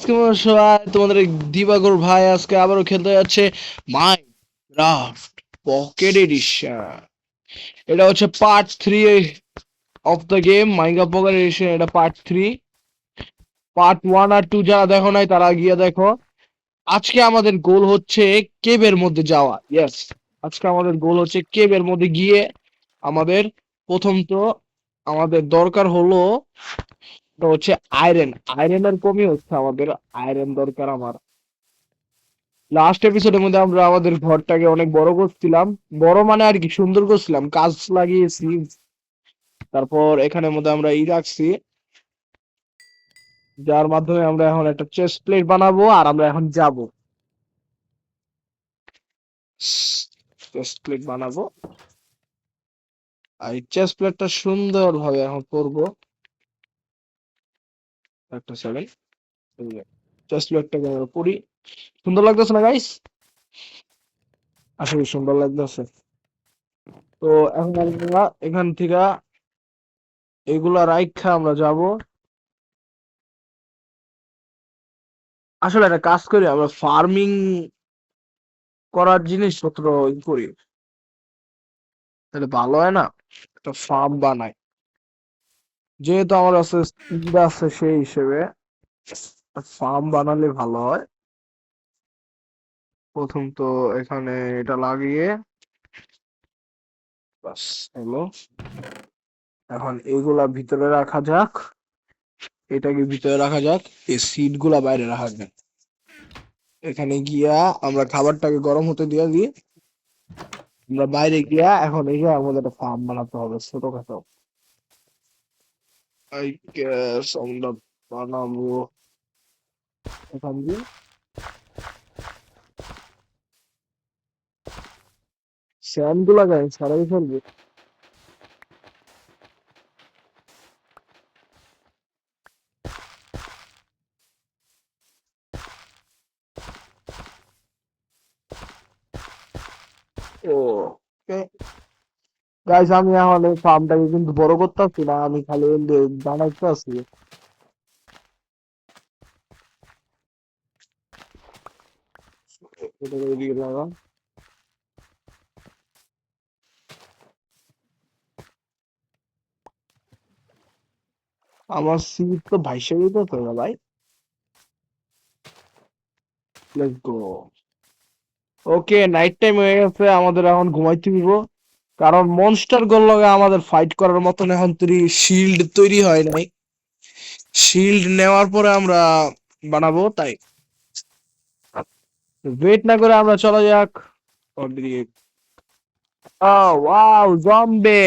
সবাই তোমাদের দিবাকর ভাই আজকে আবারও খেলতে যাচ্ছে মাইনক্রাফট পকেট এডিশন। এটা হচ্ছে part 3 of the game Minecraft pocket edition. এটা পার্ট 3। পার্ট 1 আর 2 যারা দেখো নাই তারা গিয়ে দেখো। আজকে আমাদের গোল হচ্ছে কেভের মধ্যে যাওয়া। ইয়েস, আজকে আমাদের গোল হচ্ছে কেভের মধ্যে গিয়ে আমাদের প্রথম তো আমাদের দরকার হলো হচ্ছে আয়রনের কমই হচ্ছে, আমাদের আয়রন দরকার। আমার লাস্ট এপিসোডের মধ্যে আমরা আমাদের ঘরটাকে অনেক বড় করছিলাম, বড় মানে আর কি সুন্দর করছিলাম, কাজ লাগিয়েছি। তারপর এখানের মধ্যে আমরা রাখছি, যার মাধ্যমে আমরা এখন একটা চেস্ট প্লেট বানাবো আর আমরা এখন যাব চেস্ট প্লেট বানাবো। আর এই চেস্ট প্লেটটা সুন্দর ভাবে এখন করবো। একটা সেকেন্ড, চেস্ট প্লেটটাকে আমরা করি। সুন্দর লাগতেছে না গাইস? আসলে সুন্দর লাগতেছে। তো এখন আমরা এখান থেকে এগুলা রাইখা আমরা যাব। আসলে একটা কাজ করি, আমরা ফার্মিং করার জিনিসপত্র করি, তাহলে ভালো হয় না? একটা ফার্ম বানাই, যেহেতু আমার আছে স্কিল আছে, সেই হিসেবে ফার্ম বানালে ভালো হয়। প্রথম তো এখানে এটা লাগিয়ে বাস হলো। এখন এইগুলা ভিতরে রাখা যাক, এটাকে ভিতরে রাখা যাক, এই সিড গুলা বাইরে রাখা যাক। এখানে গিয়া আমরা খাবারটাকে গরম হতে দিই। আমরা বাইরে গিয়া এখন এই যে আমাদের একটা ফার্ম বানাতে হবে ছোটখাটো। আই গেস আমরা বানাবো এখান দিয়ে স্যান্ড গুলা গায়ে ছাড়াই ফেলবে। ও গাইস, আমি এখন এই ফার্মটাকে কিন্তু বড় করতেছি না, আমি খালি বানাইতে আছি। এটাকে এদিকে লাগা। আমার সিট তো ভাইসে যেতে না ভাই। Let's go. Okay, night time হয়ে গেছে, আমাদের এখন ঘুমাইতে দিব। কারণ মনস্টার গোল লগে আমাদের ফাইট করার মতন এখন শিল্ড তৈরি হয় নাই। শিল্ড নেওয়ার পরে আমরা বানাবো, তাই ওয়েট না করে আমরা চলা যাক ওর দিকে। Wow, zombie!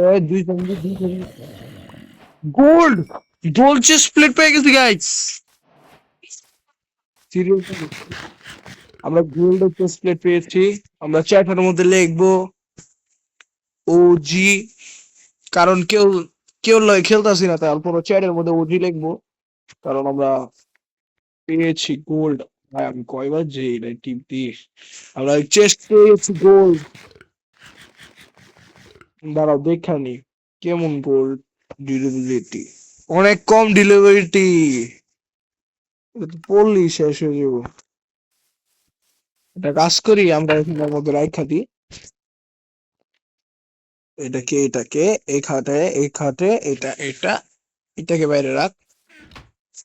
এই দুই second. Gold! Gold chest plate পেয়ে গেছি গাইস। সিরিয়াসলি, আমরা গোল্ড চেস্ট প্লেট পেয়েছি। আমরা চ্যাটের মধ্যে লিখবো ওজি, কারণ কেউ কেউ লয় খেলতাছি না, তারপর চ্যাটের মধ্যে ওজি লিখবো, কারণ আমরা পেয়েছি গোল্ড। ভাই আমি কয়বার যে এটা টিপ দিই, আমরা চেস্ট পেয়েছি গোল্ড। দাঁড়াও দেখানি কেমন গোল্ড ডিউরেবিলিটি, অনেক কম ডিলিভারিটি, পড়লি শেষ হয়ে যাবো। এটা কাজ করি, আমরা এখানের মধ্যে রাখা দিই এটাকে এই খাটে এটা এটাকে বাইরে রাখ।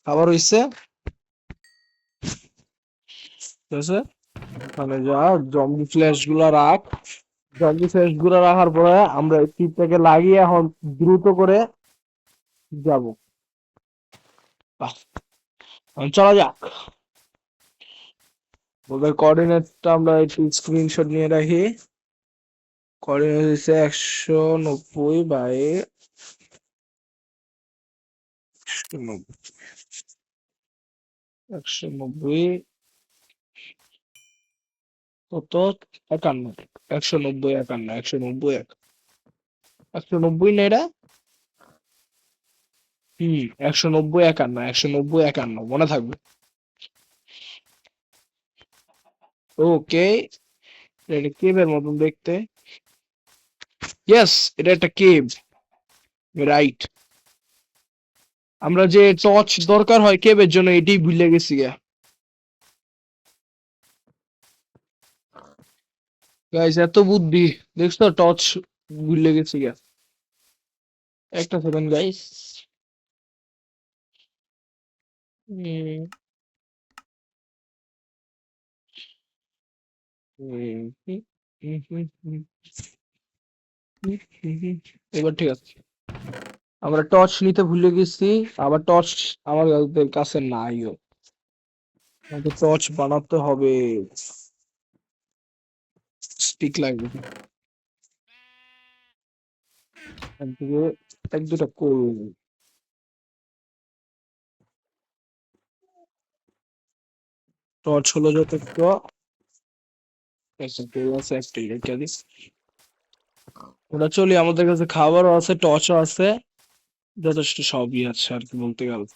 খাবার হইছে, ঠিক আছে? ওখানে যা জম্বি ফ্ল্যাশ গুলা রাখ। জম্বি ফ্ল্যাশ গুলা রাখার পরে আমরা এই টিপটাকে লাগিয়ে এখন দ্রুত করে যাব। বাহ, এখন চলা যাক। ওদের কোঅর্ডিনেটটা আমরা একটু স্ক্রিনশট নিয়ে রাখি। কোঅর্ডিনেট হচ্ছে 190 কত, 51, 190 51 190 190 না এটা? 190 51 190 51 মনে থাকবে। ওকে, এটা কেবের মতন দেখতে। ইয়েস, এটা একটা কেভ। রাইট। আমরা যে টর্চ দরকার হয় কেভের জন্য এটাই ভুলে গেছি গা। গাইস এত বুদ্ধি, দেখছো টর্চ ভুলে গেছি গা। একটা সেকেন্ড গাইস। এবার ঠিক আছে। আমরা টর্চ নিতে ভুলে গেছি। আবার টর্চ আমাদের কাছে নাইও। আমাদের টর্চ বানাতে হবে। স্টিক লাগবে। এখান থেকে এক দুটা করবো। টর্চ হলো যথেষ্ট। একটা গোল আছে, একটা রেখে দিস। ওটা চলি, আমাদের কাছে খাবারও আছে, টর্চও আছে, যথেষ্ট সবই আছে আর কি বলতে গেলে।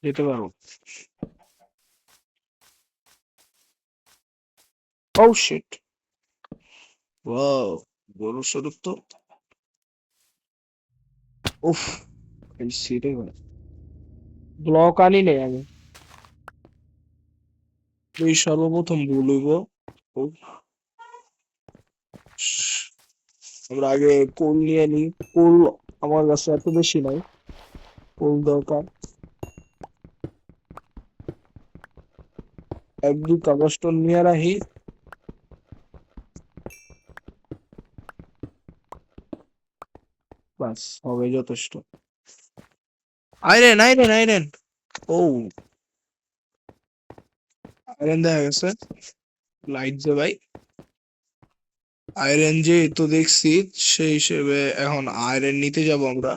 যেতে পারো। ও শিট। ওয়াও, বড় সড়ক তো। উফ, এই সিটে ব্লক আনি নেই আমি। এই সর্বপ্রথম ভুল হইব। উফ, আমরা আগে কোল নিয়ে নিই। কোল আমার কাছে এত বেশি নাই। কোল দরকার। এক দুই কাগজ নিয়ে রাখি। বাস, হবে যথেষ্ট। Iron iron iron. ও, আয়রন দেখা গেছে। লাইট দে ভাই। আয়রন যে তো দেখছি, সেই হিসেবে এখন আয়রন নিতে যাব আমরা।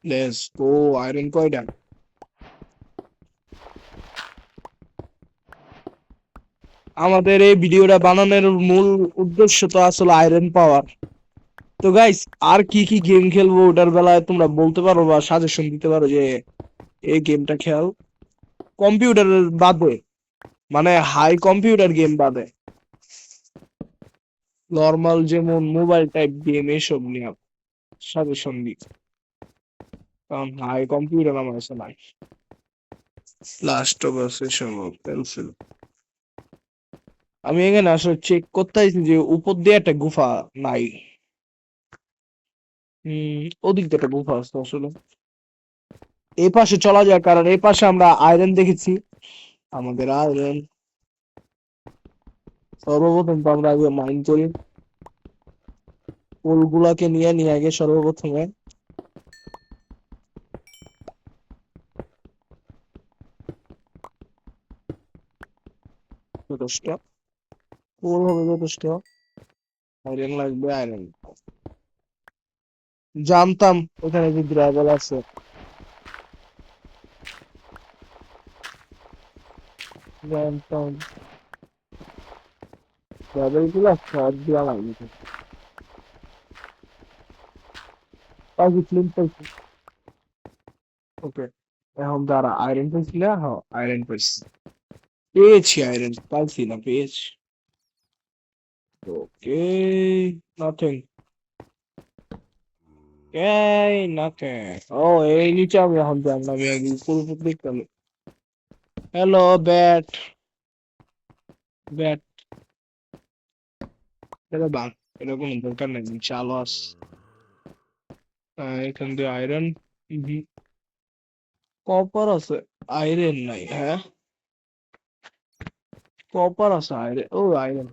Let's go. আয়রন কয়টা? আমাদের এই ভিডিওটা বানানোর মূল উদ্দেশ্য তো আসলে আয়রন পাওয়ার। তো গাইস, আর কি কি গেম খেলবো ওটার বেলায় তোমরা বলতে পারো বা সাজেশন দিতে পারো যে এই গেমটা খেল। কম্পিউটারের বাদে, মানে হাই কম্পিউটার গেম বাদে, নর্মাল যেমন মোবাইল টাইপ গেম এসব নিয়ে সাজেশন দিই। কারণ হাই কম্পিউটার আমার কাছে নাই। লাস্ট অফ আস এসব পেন্সিল। আমি এখানে আসলে চেক করতে আইছি যে উপর দিয়ে একটা গুফা নাই। ওদিক দিয়ে একটা গুফা আছে আসলে। এই পাশে চলা যায়, কারণ এই পাশে আমরা আয়রন দেখেছি। আমাদের আয়রন সর্বপ্রথম তো আমরা আগে মাইন্ড করি। ফুলগুলাকে নিয়ে নিয়ে আগে সর্বপ্রথমে যথেষ্ট। ফুল হবে যথেষ্ট। আয়রন লাগবে, আয়রন। জানতাম ওখানে যে গ্রাভেল আছে। জানতাম গ্রাভেল গুলা সব দিয়া লাগবে। পাইছি, ফ্লিম পাইছি। ওকে, এখন দাঁড়া, আয়রন পাইছি না? হ্যাঁ, আয়রন পাইছি। পেয়েছি আয়রন, পাইছি না, পেয়েছি। ওকে, নাথিং। এই নাথিং। ও, এই নিচে আমি এখন জানলাম, আমি আগে উপর উপর দেখতাম। Hello bat. ব্যাট, এটা বাং। এটা কোনো দরকার নেই, চালো আস। এখান দিয়ে আয়রন। কপার আছে, আয়রন নাই, হ্যাঁ। কপার আছে, আয়রন, ও আয়রন।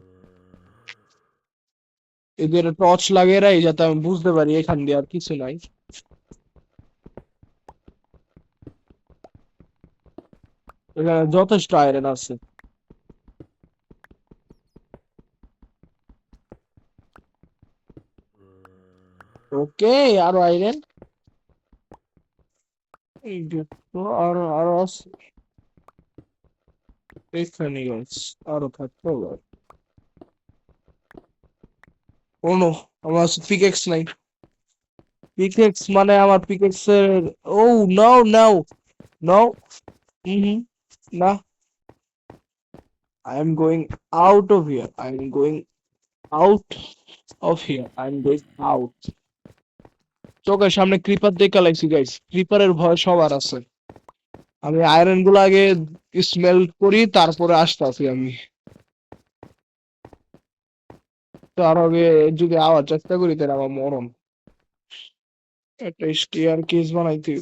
এদের টর্চ লাগিয়ে রাই যাতে আমি বুঝতে পারি এখান দিয়ে আর কিছু নাই। এখানে যথেষ্ট আয়রন আছে। ওকে, আরো আয়রন। এই দেখতো, আরো আরো আছে। এখানে গাছ আরো থাকতে হবে। ও নো, আমার পিকেক্স নাই। পিকেক্স মানে আমার পিকেক্সের। ও নো নো নো। হুম, না। I am going out of here. I am going out. Of here I am going out. চোখের সামনে ক্রিপার দেখে লাগছি গাইস, ক্রিপারের ভয় সবার আছে। আমি আয়রন গুলো আগে স্মেল করি, তারপরে আসতেছি আমি। তার আগে যদি আওয়াজ চেষ্টা করি তাহলে আমার মরণ। একটা স্টিয়ার কেস বানাইতে।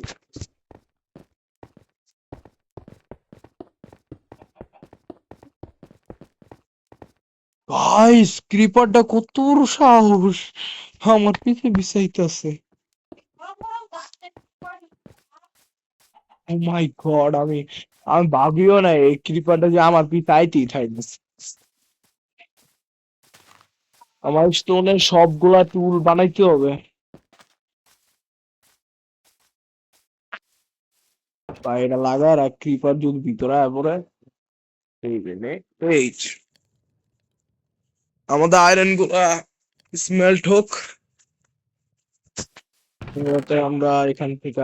গাইস ক্রিপারটা কত বড় সাহস, আমার পিছে বিছাইতেছে। ও মাই গড, আমি আমি ভাবিও না এই ক্রিপারটা যে আমার পিছে আইতেই থাকবে। আমার স্টোনের সবগুলা টুল বানাইতে হবে। বা এটা লাগার আর ক্রিপার যদি ভিতরে আয় পড়ে, এই যে নে, এই যে। আমাদের আয়রন গুলা স্মেল্ট হোক, যাতে আমরা এখান থেকে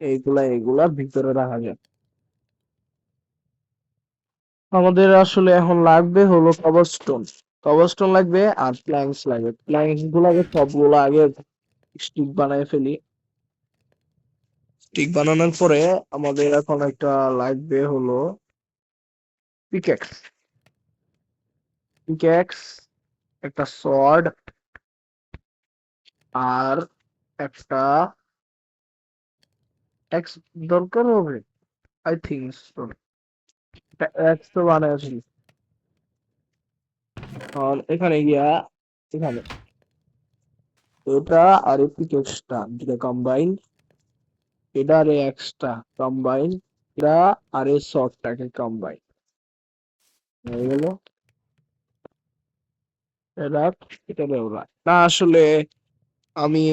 এইগুলা এইগুলা ভিতরে রাখা যায়। আমাদের আসলে এখন লাগবে হলো কবরস্টোন। কবরস্টোন লাগবে আর প্ল্যাঙ্কস লাগবে। প্ল্যাঙ্কস গুলাকে সবগুলো আগে স্টিক বানায় ফেলি। স্টিক বানানোর পরে আমাদের এখন একটা লাগবে হলো পিকেক্স। পিকেক্স, একটা সর্ড, আর একটা এক্স দরকার হবে, আই থিংক সো। এক্স তো বানাইছি। আর এখানে গিয়া, এখানে এটা আর এই পিকেক্সটা দুটো কম্বাইন, এটা আর এই এক্সটা কম্বাইন, এটা আর এই শর্টটাকে কম্বাইন হয়ে গেল। এটা এটা বেউরা না আসলে, আমি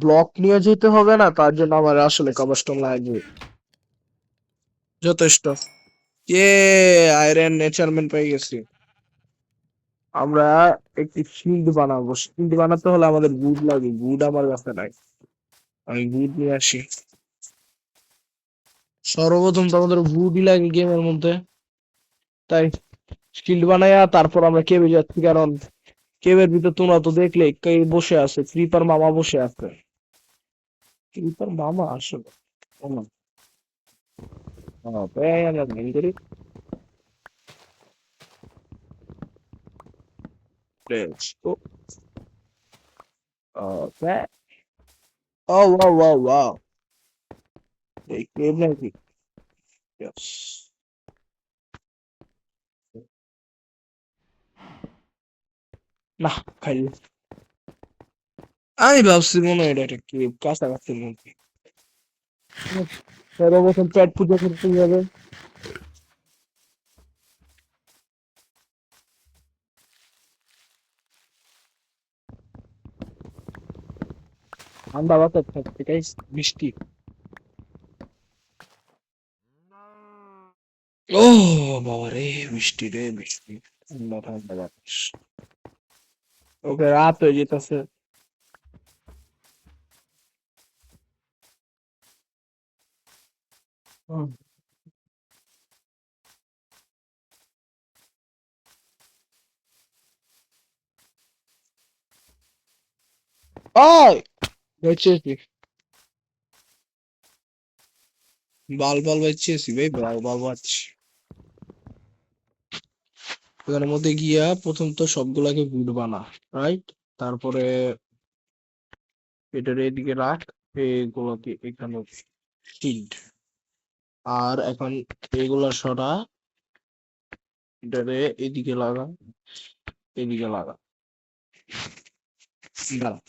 ব্লক নিয়ে যেতে হবে না, তার জন্য আমার আসলে কবরস্টোন লাগবে। যথেষ্ট। এ আয়রন নেচারমেন্ট পেয়ে গেছি। আমরা একটি শিল্ড বানাবো। শিল্ড বানাতে হলে আমাদের গুড লাগে, গুড আমার কাছে নাই। আমি গুড নিয়ে আসি। সর্বপ্রথম তো আমাদের গুডই লাগে গেমের মধ্যে, তাই শিল্ড বানাইয়া তারপর আমরা কেবে যাচ্ছি, কারণ কেবের ভিতর তোমরা তো দেখলে কে বসে আছে, ক্রিপার মামা বসে আছে। ক্রিপার মামা আসলে ও না। তাই আমরা ভেঙে করি। Let's go. Okay. Oh wow wow wow. এই কেব নাকি? Yes. না, খাইল। আমি ভাবছি মনে হয় এটা একটা কেব, কাছাকাছির মধ্যে। সর্বপ্রথম পেট পূজা করতে যাবে। ঠান্ডা বাতাস থাকছে গাইস, বৃষ্টি। ও বাবা রে, বৃষ্টি রে বৃষ্টি। ঠান্ডা ঠান্ডা বাতাস। ওকে রাত হয়ে যেতেছে। ওই বেঁচেছি, বাল বাল বেঁচেছি ভাই, বাল বাল বাঁচছি। এখানের মধ্যে গিয়া প্রথম তো সবগুলাকে গুড বানা, রাইট? তারপরে এটার এদিকে রাখ, এগুলোকে এখানে শিল্ড। আর এখন এগুলা সরা, এটারে এদিকে লাগা, এদিকে লাগা। দাঁড়া।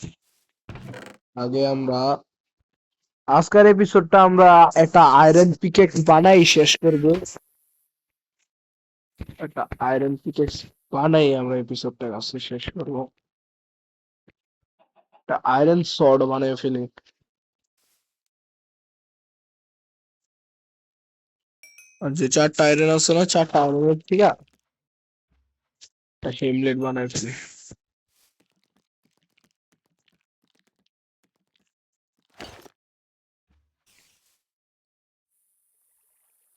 আগে আমরা আজকের এপিসোডটা আমরা একটা আয়রন পিকেক্স বানাই শেষ করব। একটা আয়রন পিকেক্স বানাই আমরা এপিসোডটা আজকে শেষ করব। একটা আয়রন সর্ড বানিয়ে ফেলি। আর যে চারটা আয়রন আছে না, চারটা আয়রনের থেকে একটা হেমলেট বানায় ফেলি।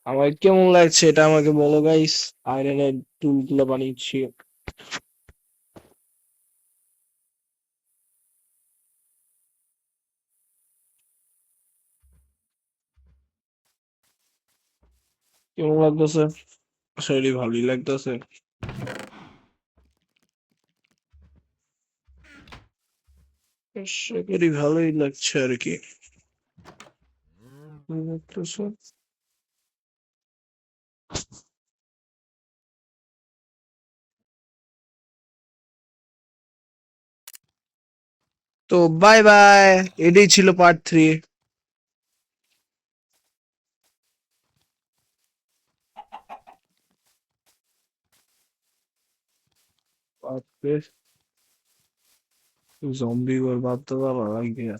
আমার কেমন লাগছে এটা আমাকে বলো গাইস। আয়রনের টুল গুলো বানিয়েছি। কেমন লাগতেছে? আসলে ভালোই লাগতেছে। আশা করি ভালোই লাগছে আর কি। লাগতেছে। তো বাই বাই, এটাই ছিল পার্ট 3। पार्ट 3 zombie बर्बाद तो वाला लग गया।